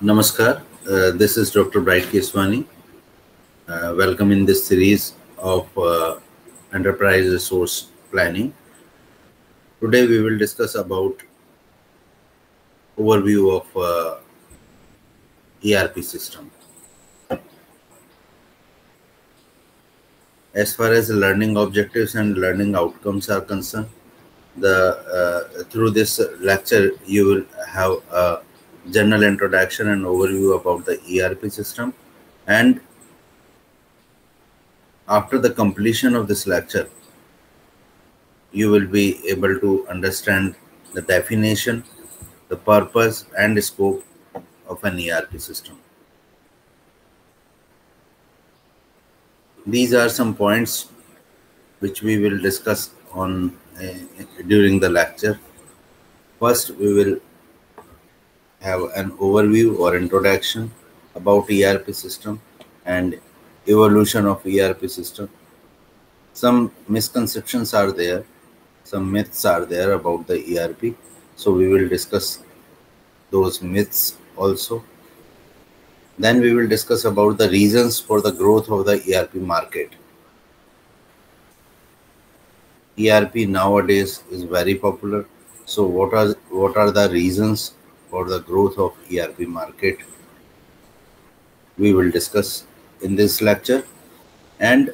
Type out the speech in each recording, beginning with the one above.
Namaskar, this is Dr. Bright Keswani. Welcome in this series of enterprise resource planning. Today we will discuss about overview of ERP system. As far as learning objectives and learning outcomes are concerned, through this lecture you will have a general introduction and overview about the ERP system, and after the completion of this lecture you will be able to understand the definition, the purpose and scope of an ERP system. These are some points which we will discuss on during the lecture. First, we will have an overview or introduction about ERP system and evolution of ERP system. Some misconceptions are there, some myths are there about the ERP. So we will discuss those myths also. Then we will discuss about the reasons for the growth of the ERP market. ERP nowadays is very popular. So what are the reasons for the growth of ERP market? We will discuss in this lecture. And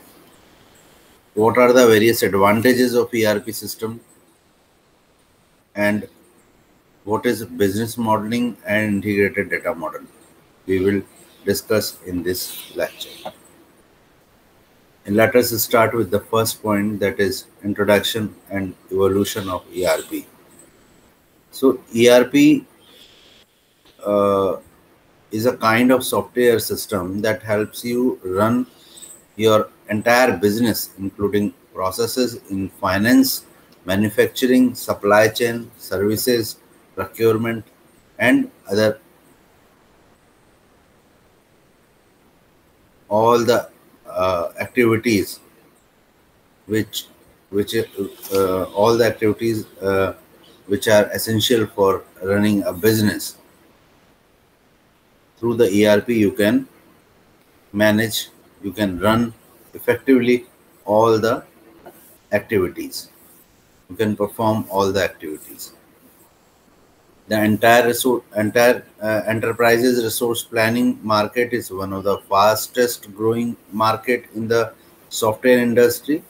what are the various advantages of ERP system, and what is business modeling and integrated data model? We will discuss in this lecture. And let us start with the first point, that is introduction and evolution of ERP. So ERP is a kind of software system that helps you run your entire business, including processes in finance, manufacturing, supply chain, services, procurement, and all the activities which are essential for running a business. Through the ERP you can manage, you can run effectively all the activities, you can perform all the activities. The entire enterprises resource planning market is one of the fastest growing market in the software industry,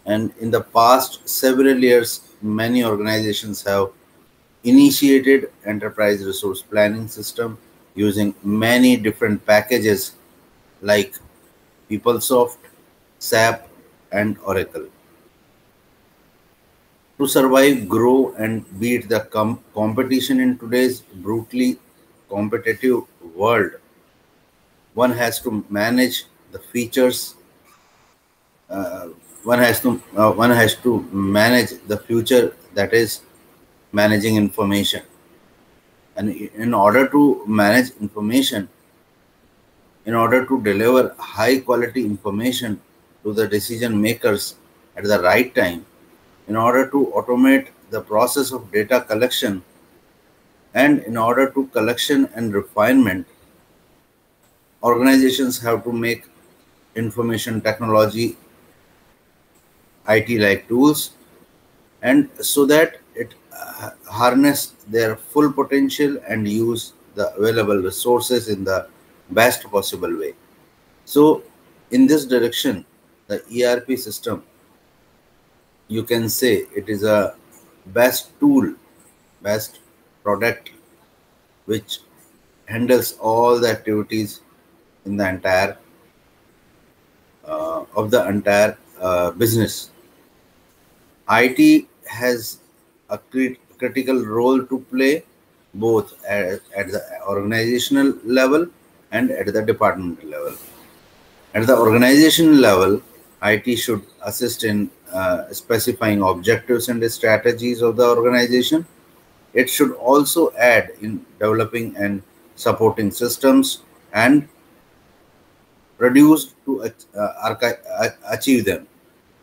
and in the past several years many organizations have initiated enterprise resource planning system using many different packages like PeopleSoft, SAP, and Oracle. To survive, grow, and beat the competition in today's brutally competitive world, one has to manage the features. One has to manage the future, that is managing information. And in order to manage information, in order to deliver high quality information to the decision makers at the right time, in order to automate the process of data collection, and in order to collection and refinement, organizations have to make information technology IT-like tools, and so that it harness their full potential and use the available resources in the best possible way. So in this direction, the ERP system, you can say it is a best tool, best product which handles all the activities in the entire business. IT has a critical role to play both at the organizational level and at the departmental level. At the organizational level, IT should assist in specifying objectives and strategies of the organization. It should also aid in developing and supporting systems and produce to achieve them.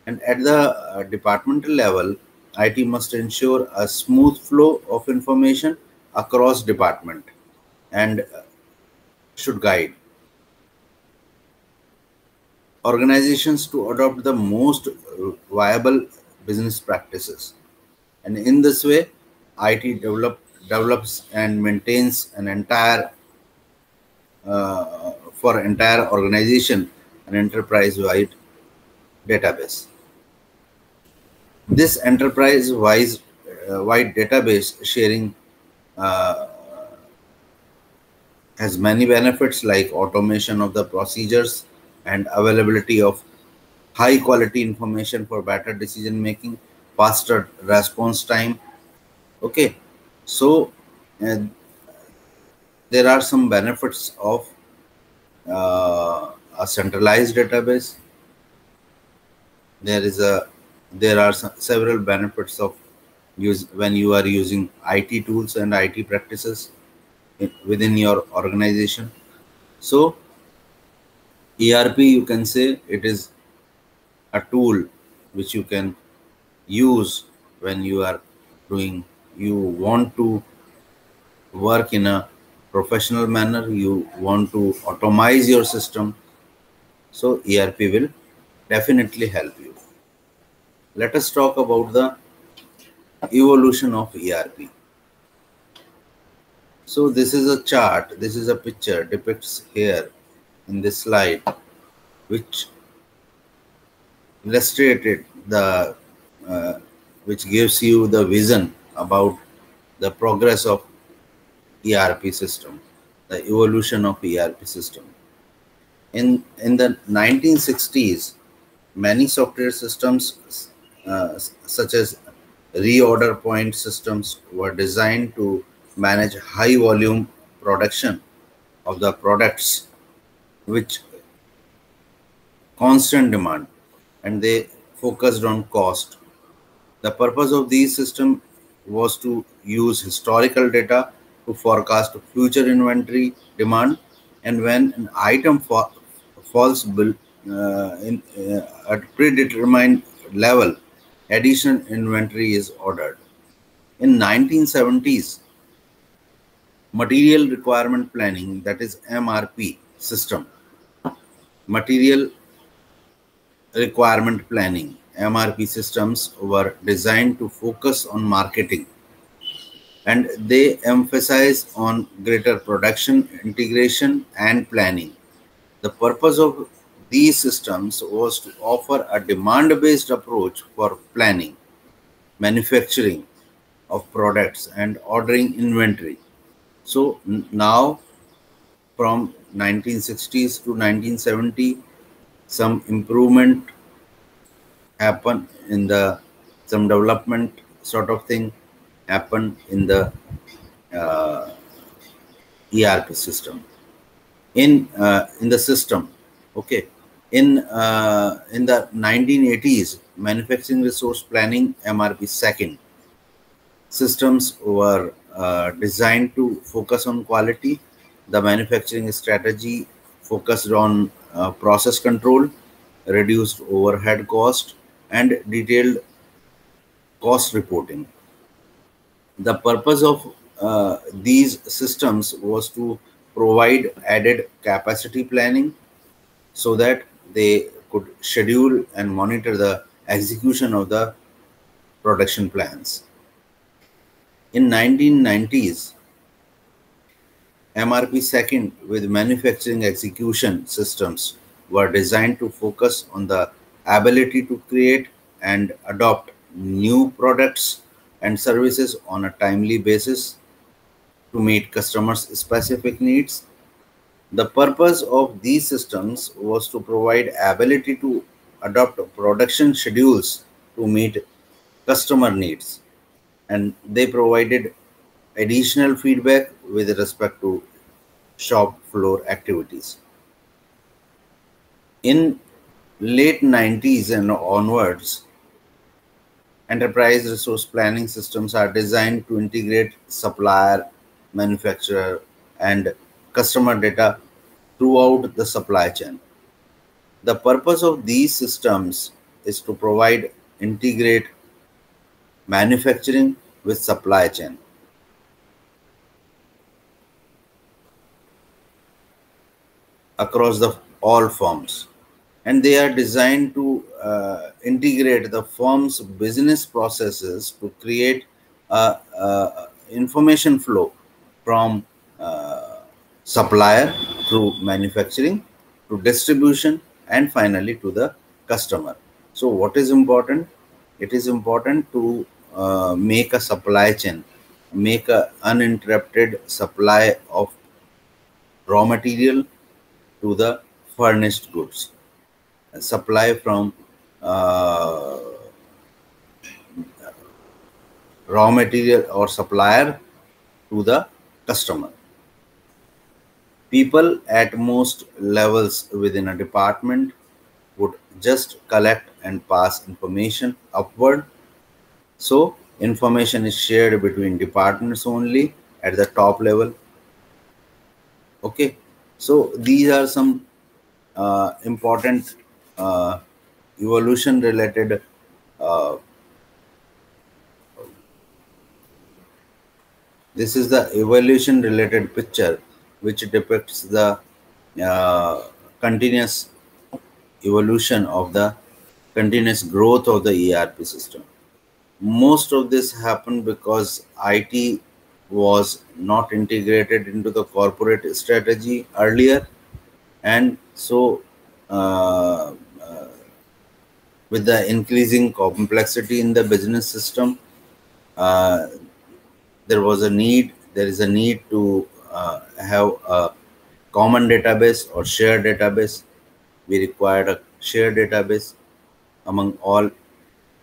And at the departmental level, IT must ensure a smooth flow of information across department, and should guide organizations to adopt the most viable business practices. And in this way, IT develops and maintains an entire for entire organization an enterprise-wide database. This enterprise-wide database sharing uh, has many benefits like automation of the procedures and availability of high quality information for better decision making, faster response time. Okay, so uh, there are some benefits of a centralized database. There are several benefits of use when you are using IT tools and IT practices within your organization. So ERP, you can say it is a tool which you can use when you are doing, you want to work in a professional manner, you want to automate your system. So ERP will definitely help you. Let us talk about the evolution of ERP. So this is a chart, this is a picture depicts here in this slide, which illustrated the uh, which gives you the vision about the progress of ERP system, the evolution of ERP system. In the 1960s, many software systems such as reorder point systems were designed to manage high volume production of the products which constant demand, and they focused on cost. The purpose of these systems was to use historical data to forecast future inventory demand, and when an item falls at predetermined level, additional inventory is ordered. In 1970s, material requirement planning, that is MRP system, material requirement planning, MRP systems were designed to focus on marketing, and they emphasize on greater production, integration, and planning. The purpose of these systems was to offer a demand-based approach for planning, manufacturing of products, and ordering inventory. So now, from 1960s to 1970, some improvement happened in the some development sort of thing happened in the uh, ERP system in the system. Okay, in the 1980s, manufacturing resource planning MRP second systems were designed to focus on quality. The manufacturing strategy focused on process control, reduced overhead cost, and detailed cost reporting. The purpose of these systems was to provide added capacity planning so that they could schedule and monitor the execution of the production plans. In 1990s, MRP second with manufacturing execution systems were designed to focus on the ability to create and adopt new products and services on a timely basis to meet customers' specific needs. The purpose of these systems was to provide ability to adopt production schedules to meet customer needs, and they provided additional feedback with respect to shop floor activities. In late 90s and onwards, enterprise resource planning systems are designed to integrate supplier, manufacturer, and customer data throughout the supply chain. The purpose of these systems is to provide integrate manufacturing with supply chain. across the all firms, and they are designed to integrate the firm's business processes to create a information flow from supplier through manufacturing to distribution and finally to the customer. So what is important? It is important to make a supply chain, make a uninterrupted supply of raw material to the furnished goods, supply from uh, raw material or supplier to the customer. People at most levels within a department would just collect and pass information upward. So information is shared between departments only at the top level. Okay, so these are some important uh, evolution related uh, this is the evolution related picture which depicts the uh, continuous evolution of the continuous growth of the ERP system. Most of this happened because IT was not integrated into the corporate strategy earlier, and so uh, with the increasing complexity in the business system, uh, there is a need to have a common database or shared database. We required a shared database among all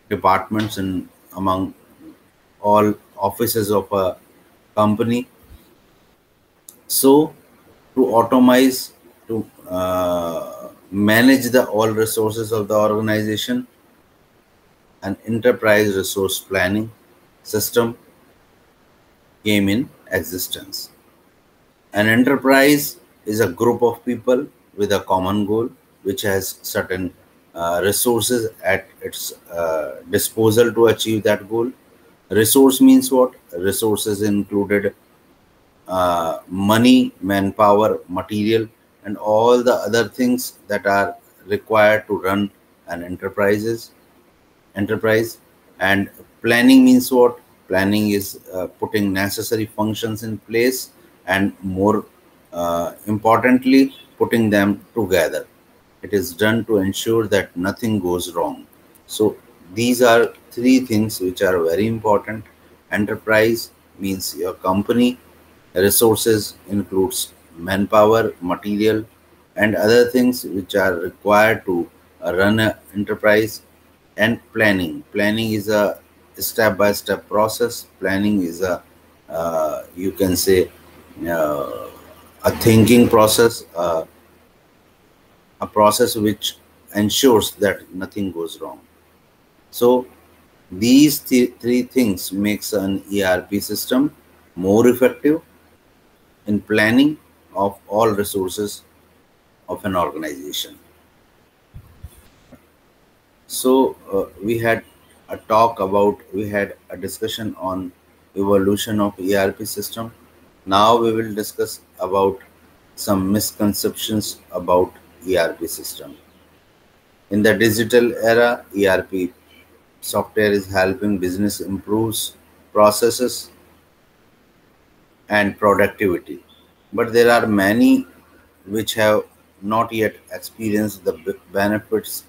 departments and among all offices of a company. So to automate, to manage the all resources of the organization, an enterprise resource planning system came in existence. An enterprise is a group of people with a common goal which has certain resources at its disposal to achieve that goal. Resource means what? Resources included money, manpower, material, and all the other things that are required to run an enterprise. And planning means what? Planning is putting necessary functions in place and more importantly putting them together. It is done to ensure that nothing goes wrong. So these are three things which are very important. Enterprise means your company. Resources includes manpower, material, and other things which are required to run an enterprise. And planning is a step-by-step process. Planning is a you can say uh, a thinking process, a process which ensures that nothing goes wrong. So these three things makes an ERP system more effective in planning of all resources of an organization. So we had a discussion on evolution of ERP system. Now we will discuss about some misconceptions about ERP system. In the digital era, ERP software is helping business improves processes and productivity. But there are many which have not yet experienced the benefits,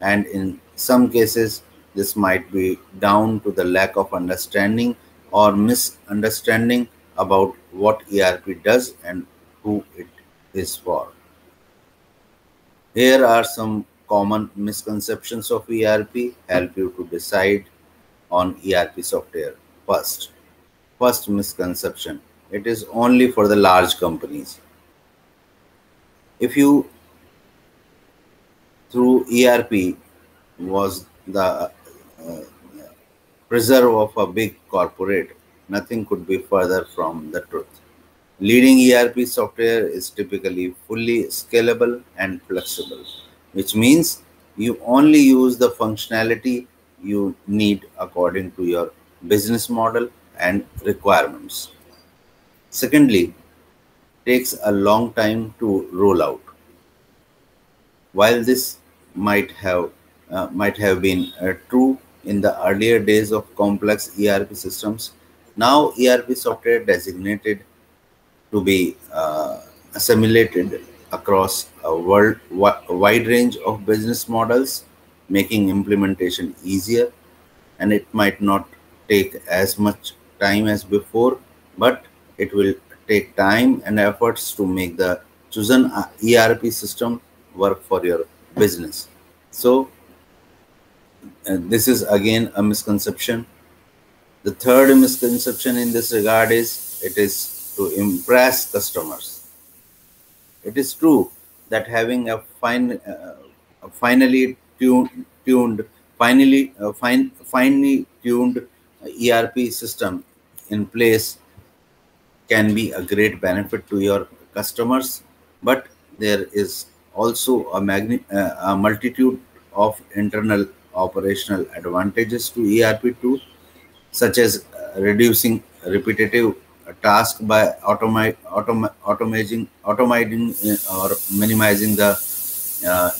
and in some cases, this might be down to the lack of understanding or misunderstanding about what ERP does and who it is for. Here are some common misconceptions of ERP help you to decide on ERP software. First misconception, it is only for the large companies. If you through ERP was the preserve of a big corporate, nothing could be further from the truth. Leading ERP software is typically fully scalable and flexible, which means you only use the functionality you need according to your business model and requirements. Secondly, takes a long time to roll out. While this might have been true in the earlier days of complex ERP systems, now ERP software designated to be assimilated across a wide range of business models, making implementation easier, and it might not take as much time as before, but it will take time and efforts to make the chosen ERP system work for your business. So this is again a misconception. The third misconception in this regard is it is to impress customers. It is true that having a finely tuned ERP system in place can be a great benefit to your customers, but there is also a multitude of internal operational advantages to ERP too, such as reducing repetitive tasks by automating or minimizing the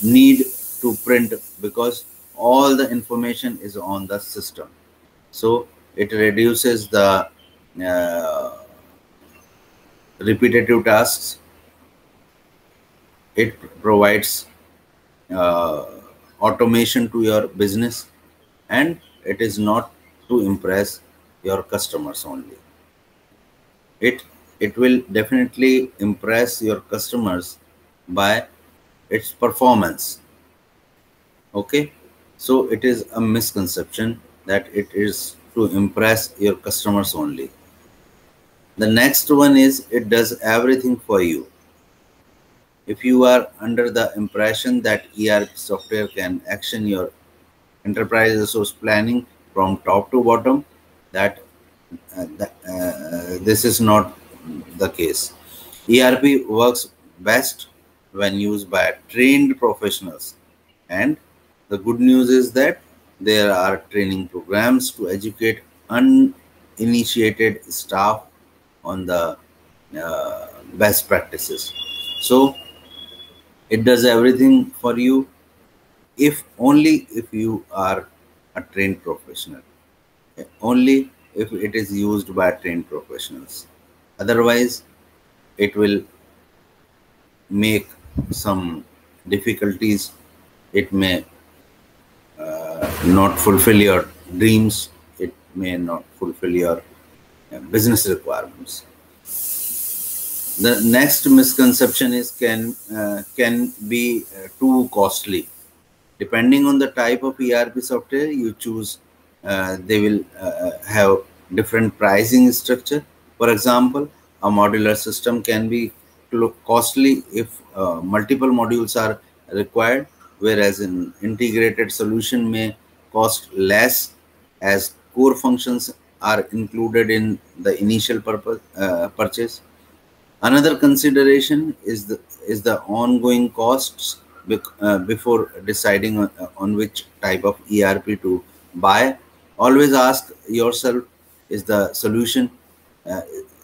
need to print, because all the information is on the system. So it reduces the repetitive tasks. It provides uh, automation to your business, and it is not to impress your customers only. It will definitely impress your customers by its performance. Okay, so it is a misconception that it is to impress your customers only. The next one is it does everything for you. If you are under the impression that ERP software can action your enterprise resource planning from top to bottom, this is not the case. ERP works best when used by trained professionals, and the good news is that there are training programs to educate uninitiated staff on the best practices. So it does everything for you if only if you are a trained professional, only if it is used by trained professionals. Otherwise, it will make some difficulties. It may not fulfill your dreams. It may not fulfill your business requirements. The next misconception is can be too costly. Depending on the type of ERP software you choose, they will have different pricing structure. For example, a modular system can be costly if multiple modules are required, whereas an integrated solution may cost less as core functions are included in the initial purchase. Another consideration is the ongoing costs before deciding on which type of ERP to buy. Always ask yourself: is the solution uh,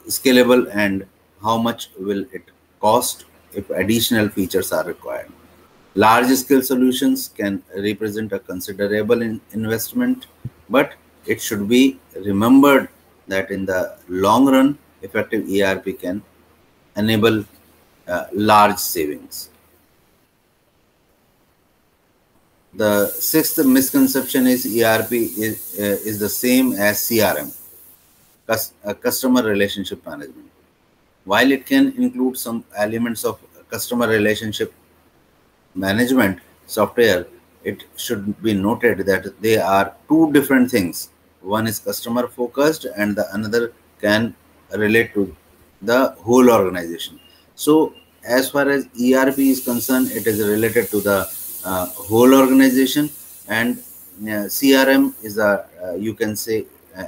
scalable, and how much will it cost if additional features are required? Large-scale solutions can represent a considerable investment, but it should be remembered that in the long run, effective ERP can enable large savings. The sixth misconception is ERP is the same as CRM, customer relationship management. While it can include some elements of customer relationship management software, it should be noted that they are two different things. One is customer focused, and the another can relate to the whole organization. So, as far as ERP is concerned, it is related to the whole organization, and CRM is a you can say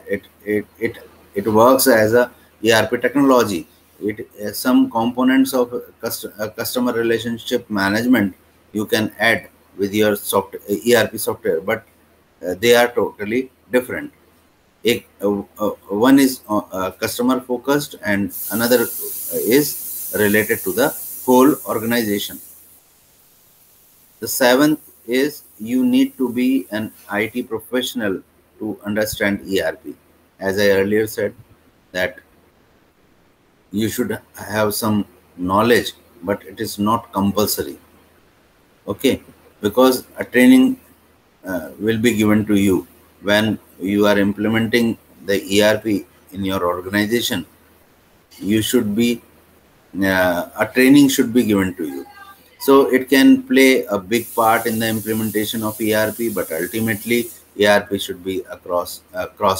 it works as a ERP technology. It some components of customer relationship management you can add with your ERP software, but they are totally different. One is customer focused, and another is related to the whole organization. The seventh is you need to be an IT professional to understand ERP. As I earlier said, that you should have some knowledge, but it is not compulsory. Okay, because a training will be given to you when you are implementing the ERP in your organization. You should be a training should be given to you. So it can play a big part in the implementation of ERP, but ultimately ERP should be across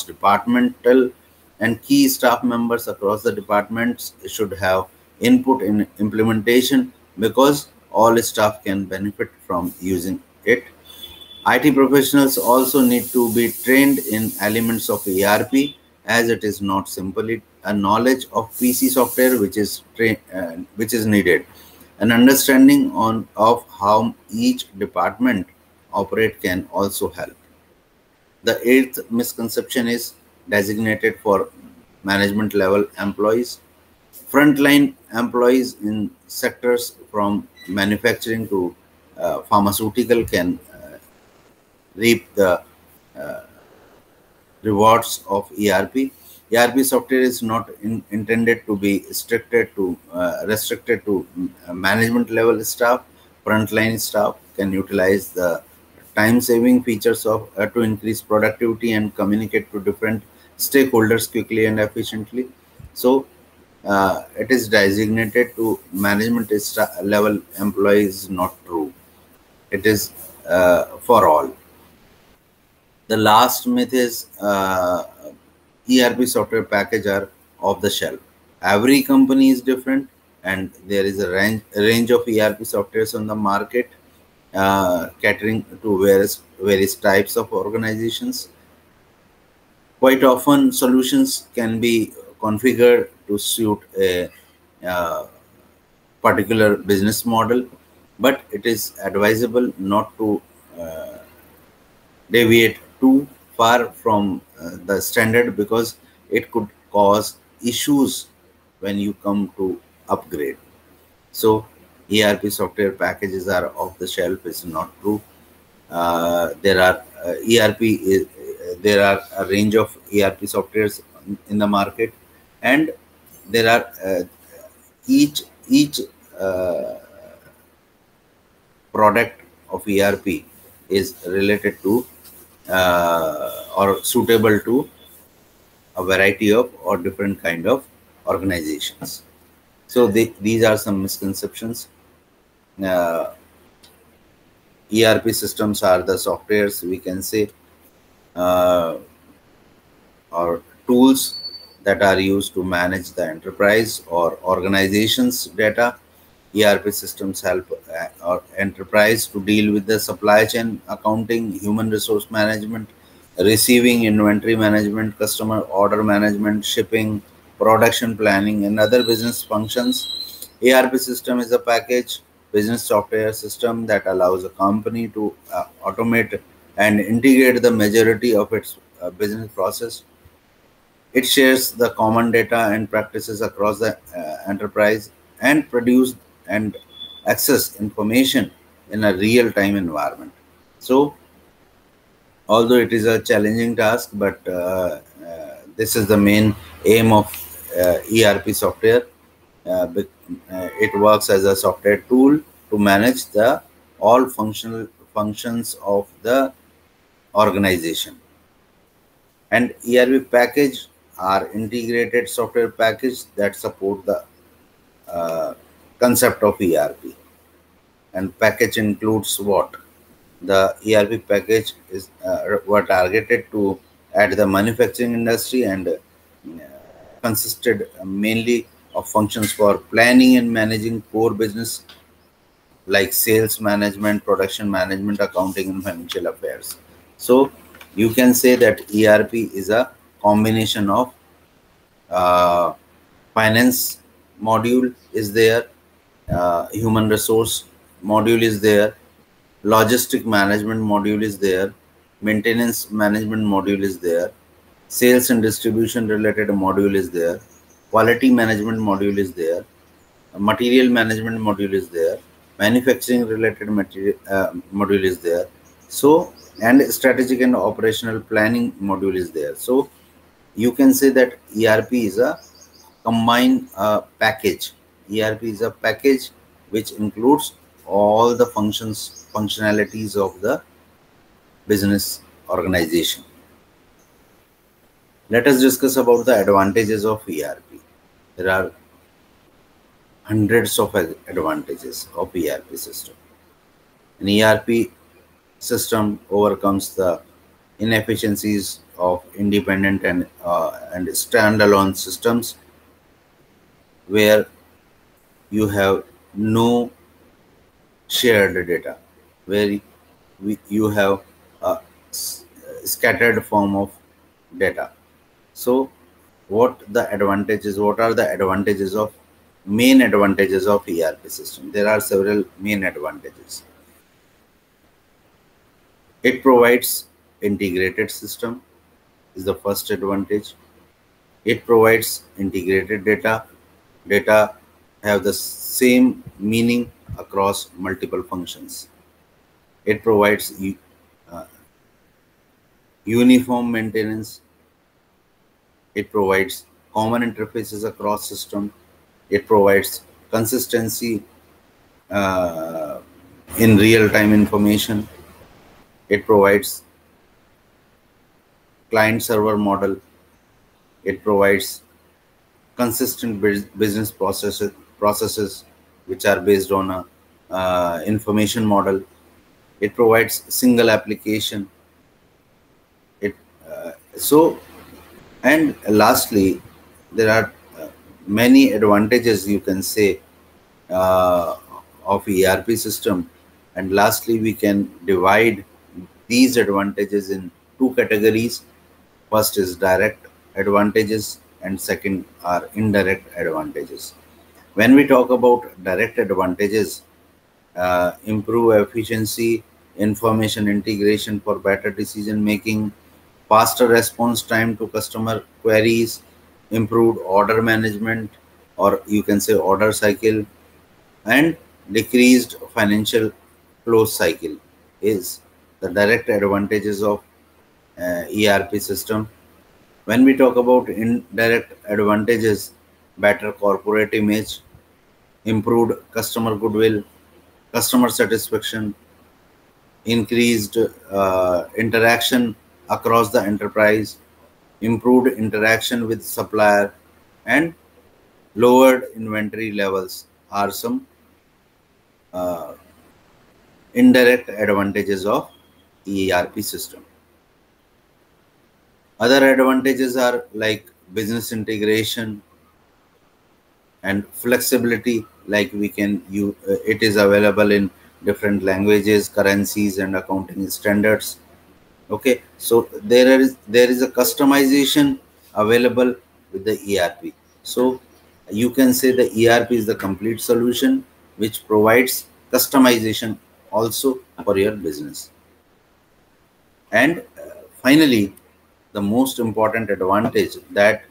departmental, and key staff members across the departments should have input in implementation, because all staff can benefit from using it. IT professionals also need to be trained in elements of ERP, as it is not simply a knowledge of PC software which is needed. An understanding of how each department operate can also help. The eighth misconception is designated for management level employees. Frontline employees in sectors from manufacturing to pharmaceutical can reap the rewards of ERP. ERP software is not intended to be restricted to management level staff. Frontline staff can utilize the time-saving features of to increase productivity and communicate to different stakeholders quickly and efficiently. So it is designated to management level employees, not true. It is for all. The last myth is ERP software package are off the shelf. Every company is different, and there is a range of ERP softwares on the market, catering to various types of organizations. Quite often, solutions can be configured to suit a particular business model, but it is advisable not to deviate too far from the standard, because it could cause issues when you come to upgrade. So ERP software packages are off the shelf is not true. There are there are a range of ERP softwares in the market, and there are each product of ERP is related to or suitable to a variety of or different kind of organizations. So these are some misconceptions. ERP systems are the softwares, we can say, or tools that are used to manage the enterprise or organization's data. ERP systems help our enterprise to deal with the supply chain, accounting, human resource management, receiving, inventory management, customer order management, shipping, production planning, and other business functions. ERP system is a package business software system that allows a company to automate and integrate the majority of its business process. It shares the common data and practices across the enterprise, and produce and access information in a real-time environment. So, although it is a challenging task, but this is the main aim of ERP software. It works as a software tool to manage the all functions of the organization. And ERP package are integrated software package that support the concept of ERP. And package includes what? The ERP package is were targeted to at the manufacturing industry, and consisted mainly of functions for planning and managing core business like sales management, production management, accounting, and financial affairs. So you can say that ERP is a combination of finance module is there, human resource module is there, logistic management module is there, maintenance management module is there, sales and distribution related module is there, quality management module is there, material management module is there, manufacturing related material module is there. So, and strategic and operational planning module is there. So you can say that ERP is a combined package. ERP is a package which includes all the functionalities of the business organization. Let us discuss about the advantages of ERP. There are hundreds of advantages of ERP system. An ERP system overcomes the inefficiencies of independent and standalone systems where you have no shared data, where you have a scattered form of data. So what are the advantages of main advantages of ERP system? There are several main advantages. It provides integrated system is the first advantage. It provides integrated data. Data have the same meaning across multiple functions. It provides uniform maintenance. It provides common interfaces across system. It provides consistency in real-time information. It provides client-server model. It provides consistent business processes which are based on a information model. It provides single application. And lastly, there are many advantages you can say of ERP system. And lastly, we can divide these advantages in two categories. First is direct advantages and second are indirect advantages. When we talk about direct advantages, improve efficiency, information integration for better decision making, faster response time to customer queries, improved order management, or you can say order cycle, and decreased financial close cycle is the direct advantages of ERP system. When we talk about indirect advantages, better corporate image, improved customer goodwill, customer satisfaction, increased interaction across the enterprise, improved interaction with supplier, and lowered inventory levels are some indirect advantages of ERP system. Other advantages are like business integration and flexibility, like we can use it is available in different languages, currencies, and accounting standards. Okay, so there is a customization available with the ERP. So you can say the ERP is the complete solution which provides customization also for your business. And finally, the most important advantage that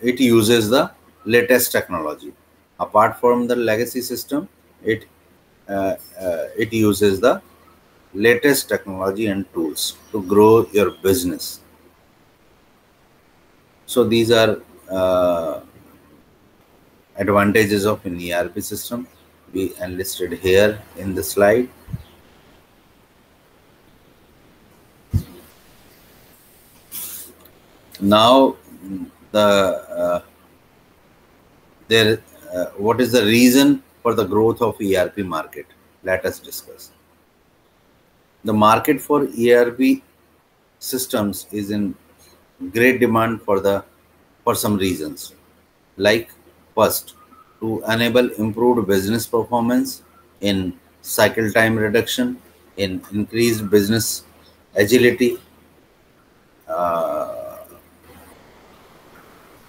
it uses the latest technology. Apart from the legacy system, it uses the latest technology and tools to grow your business. So these are advantages of an ERP system we enlisted here in the slide. Now what is the reason for the growth of ERP market? Let us discuss. The market for ERP systems is in great demand for some reasons. Like first, to enable improved business performance in cycle time reduction, in increased business agility,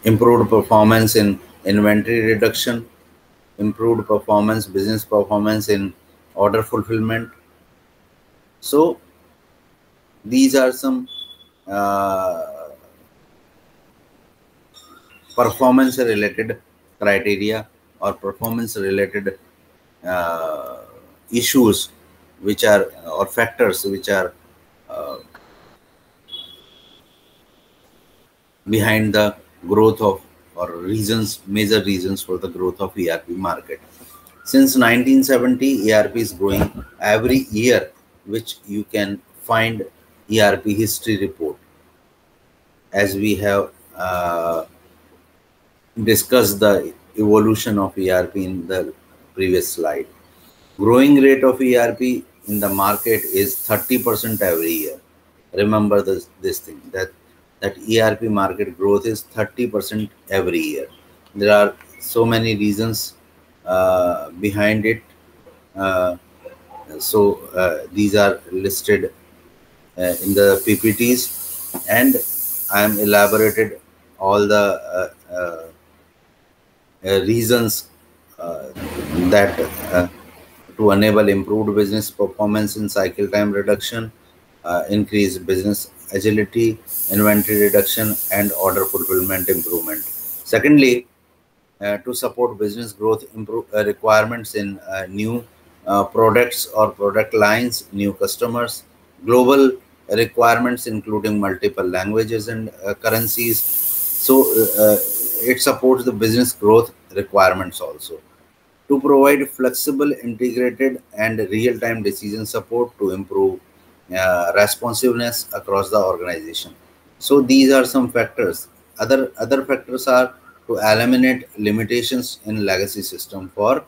improved performance in inventory reduction, improved business performance in order fulfillment. So these are some performance related criteria or performance related issues which are or factors which are behind the growth of or reasons, major reasons for the growth of ERP market. Since 1970, ERP is growing every year, which you can find ERP history report. As we have discussed the evolution of ERP in the previous slide. Growing rate of ERP in the market is 30% every year. Remember this thing that ERP market growth is 30% every year. There are so many reasons behind it. These are listed in the PPTs, and I am elaborated all the reasons that to enable improved business performance in cycle time reduction, increase business agility, inventory reduction, and order fulfillment improvement. Secondly, to support business growth, requirements in new products or product lines, new customers, global requirements including multiple languages and currencies. So it supports the business growth requirements also. To provide flexible, integrated, and real-time decision support to improve responsiveness across the organization. So these are some factors. Other factors are to eliminate limitations in legacy system for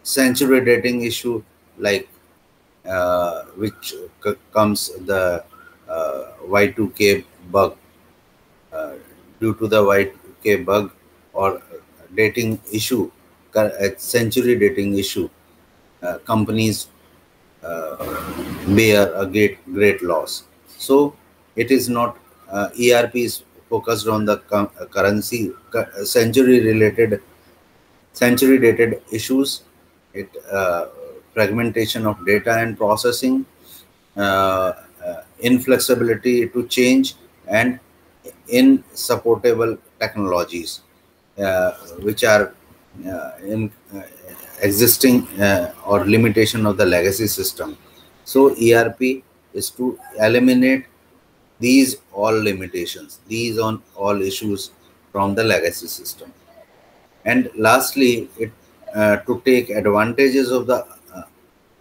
century dating issue, like which comes the Y2K bug. Due to the Y2K bug or dating issue, century dating issue, companies bear a great loss. So it is not ERP is focused on the currency century dated issues. It fragmentation of data and processing, inflexibility to change, and insupportable technologies which are in existing or limitation of the legacy system. So ERP is to eliminate these all limitations, these on all issues from the legacy system. And lastly, it to take advantages of the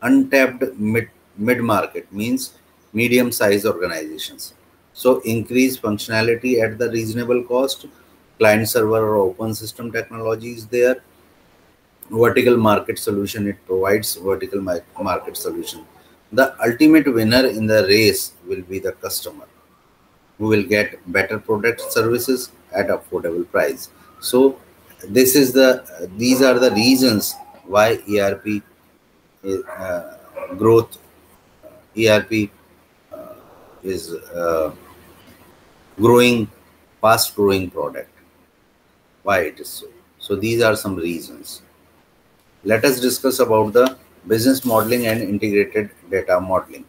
untapped mid market, means medium size organizations. So increase functionality at the reasonable cost. Client server or open system technology is there. Vertical market solution, it provides vertical market solution. The ultimate winner in the race will be the customer, who will get better product services at affordable price. So these are the reasons why ERP growth ERP is growing, fast growing product. Why it is so? So these are some reasons. Let us discuss about the business modeling and integrated data modeling.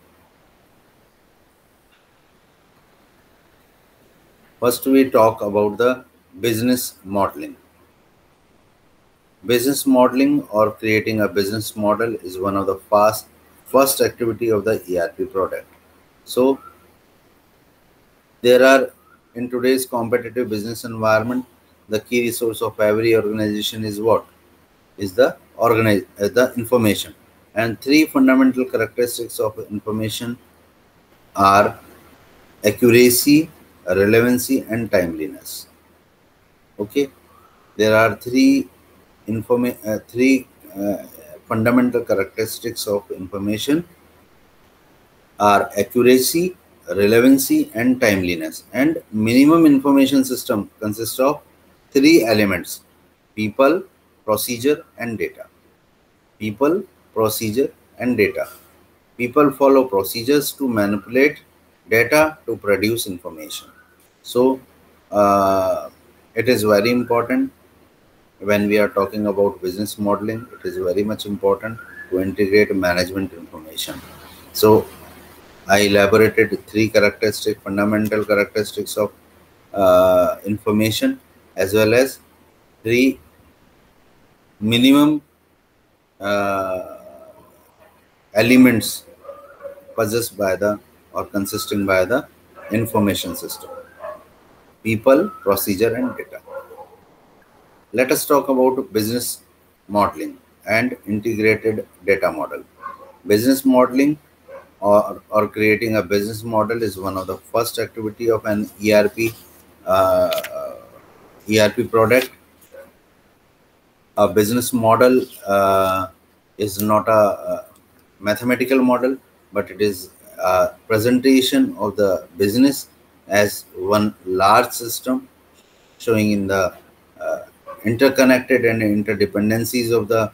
First, we talk about the business modeling. Business modeling or creating a business model is one of the first activity of the ERP product. So there are, in today's competitive business environment, the key resource of every organization is what? Is the information. And three fundamental characteristics of information are accuracy, relevancy, and timeliness. Okay, there are three fundamental characteristics of information are accuracy, relevancy, and timeliness. And minimum information system consists of three elements: people, procedure, and data. People, procedure, and data. People follow procedures to manipulate data to produce information. So it is very important when we are talking about business modeling. It is very much important to integrate management information. So I elaborated three fundamental characteristics of information, as well as three minimum uh, elements possessed by the or consisting by the information system: people, procedure, and data. Let us talk about business modeling and integrated data model. Business modeling or creating a business model is one of the first activity of an ERP product. A business model is not a mathematical model, but it is a presentation of the business as one large system, showing in the uh, interconnected and interdependencies of the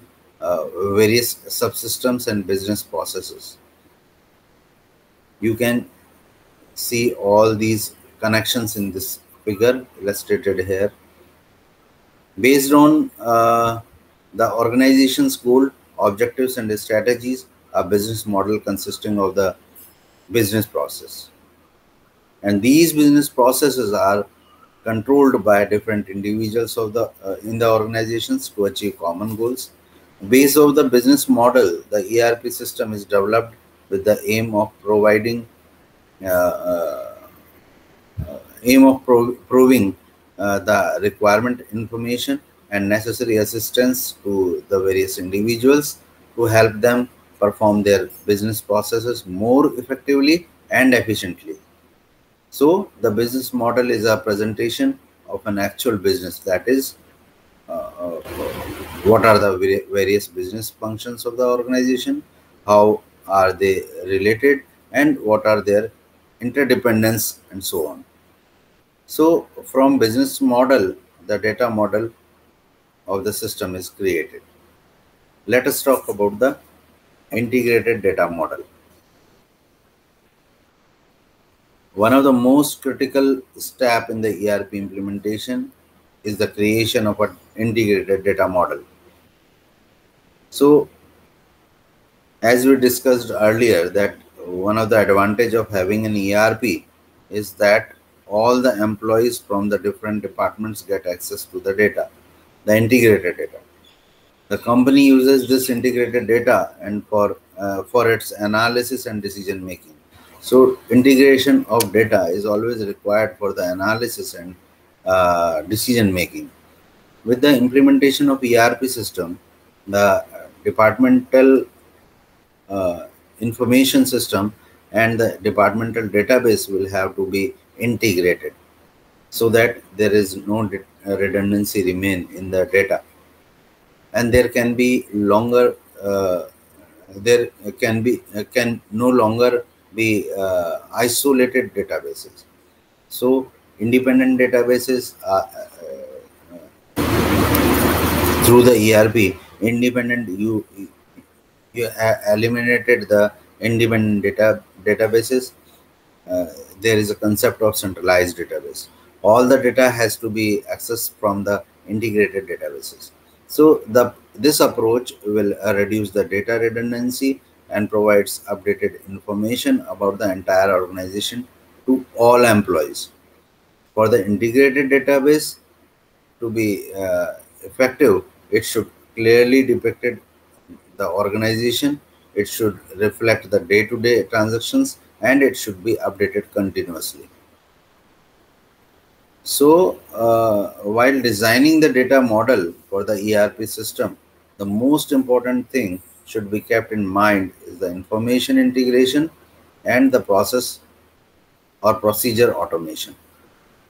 various subsystems and business processes. You can see all these connections in this figure illustrated here. Based on the organization's goal, objectives, and strategies, a business model consisting of the business process. And these business processes are controlled by different individuals of the in the organizations to achieve common goals. Based on the business model, the ERP system is developed with the uh, uh, aim of proving the requirement information and necessary assistance to the various individuals to help them perform their business processes more effectively and efficiently. So the business model is a presentation of an actual business, that is uh, what are the various business functions of the organization, how are they related, and what are their interdependence, and so on. So from business model, the data model of the system is created. Let us talk about the integrated data model. One of the most critical step in the ERP implementation is the creation of an integrated data model. So as we discussed earlier, that one of the advantage of having an ERP is that all the employees from the different departments get access to the data, the integrated data. The company uses this integrated data and for its analysis and decision making. So integration of data is always required for the analysis and decision making. With the implementation of ERP system, the departmental uh, information system and the departmental database will have to be integrated so that there is no redundancy remain in the data, and there can be longer there can no longer be isolated databases. So independent databases through the ERP independent you eliminated the independent databases. uh, there is a concept of centralized database. All the data has to be accessed from the integrated databases. So this approach will reduce the data redundancy and provides updated information about the entire organization to all employees. For the integrated database to be effective, it should clearly depict the organization, it should reflect the day-to-day transactions, and it should be updated continuously. So while designing the data model for the ERP system, the most important thing should be kept in mind is the information integration and the process or procedure automation.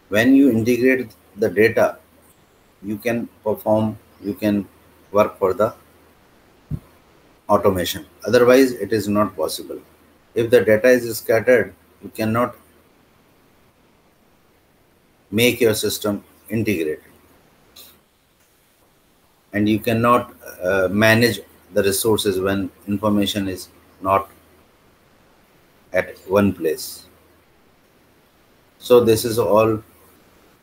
When you integrate the data, you can work for the automation. Otherwise, it is not possible. If the data is scattered, you cannot make your system integrated, and you cannot manage the resources when information is not at one place. So this is all.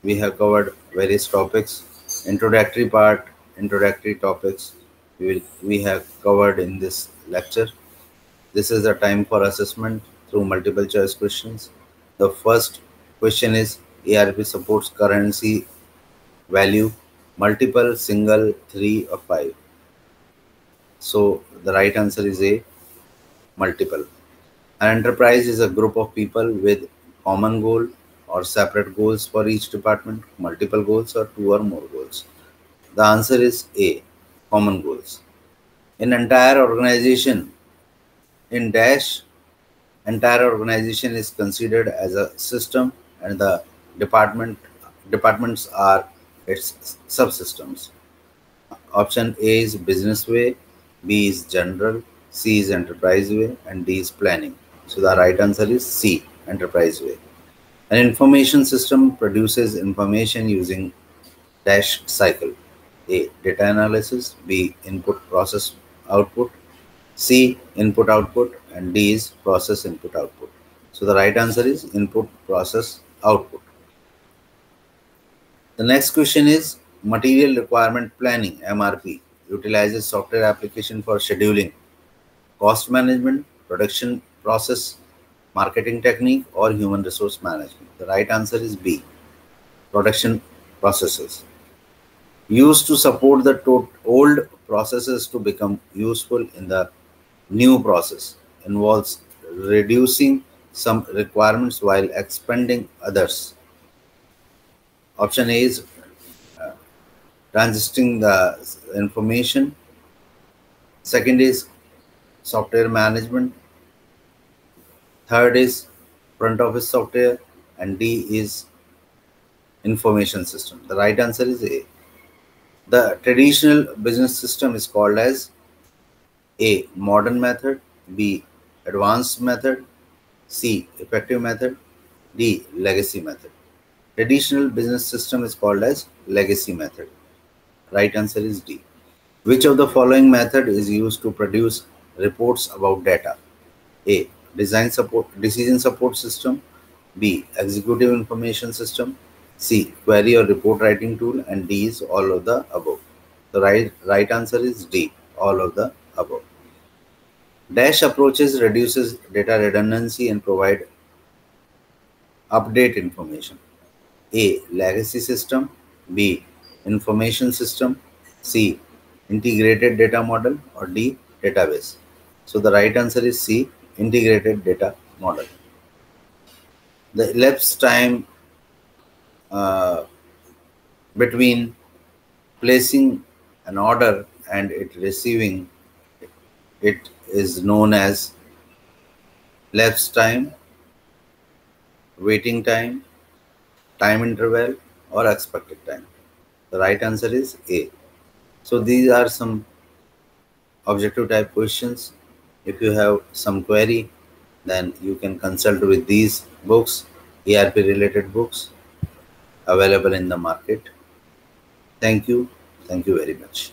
We have covered various topics. Introductory part, introductory topics we have covered in this lecture. This is the time for assessment through multiple choice questions. The first question is: ERP supports currency value. multiple, single, 3 or 5. So the right answer is A, multiple. An enterprise is a group of people with common goal or separate goals for each department, multiple goals or 2 or more goals. The answer is A, common goals. In entire organization, in Dash, entire organization is considered as a system and the departments are its subsystems. Option A is business way, B is general, C is enterprise way, and D is planning. So the right answer is C, enterprise way. An information system produces information using dash cycle. A, data analysis, B, input process output, C, input output, and D is process input output. So the right answer is input process output. The next question is material requirement planning, MRP, utilizes software application for scheduling, cost management, production process, marketing technique, or human resource management. The right answer is B, production processes. Used to support the old processes to become useful in the new process, involves reducing some requirements while expanding others. Option A is transiting the information. Second is software management. Third is front office software, and D is information system. The right answer is A. The traditional business system is called as A, modern method, B, advanced method, C, effective method, D, legacy method. Traditional business system is called as legacy method. Right answer is D. Which of the following method is used to produce reports about data? A, decision support system, B, executive information system, C, query or report writing tool, and D is all of the above. The right answer is D, all of the above. Dash approaches reduces data redundancy and provide update information. A, legacy system, B, information system, C, integrated data model, or D, database. So the right answer is C, integrated data model. The elapsed time between placing an order and it receiving it is known as elapsed time, waiting time, time interval, or expected time. The right answer is A. So these are some objective type questions. If you have some query, then you can consult with these books, ERP related books available in the market. Thank you. Thank you very much.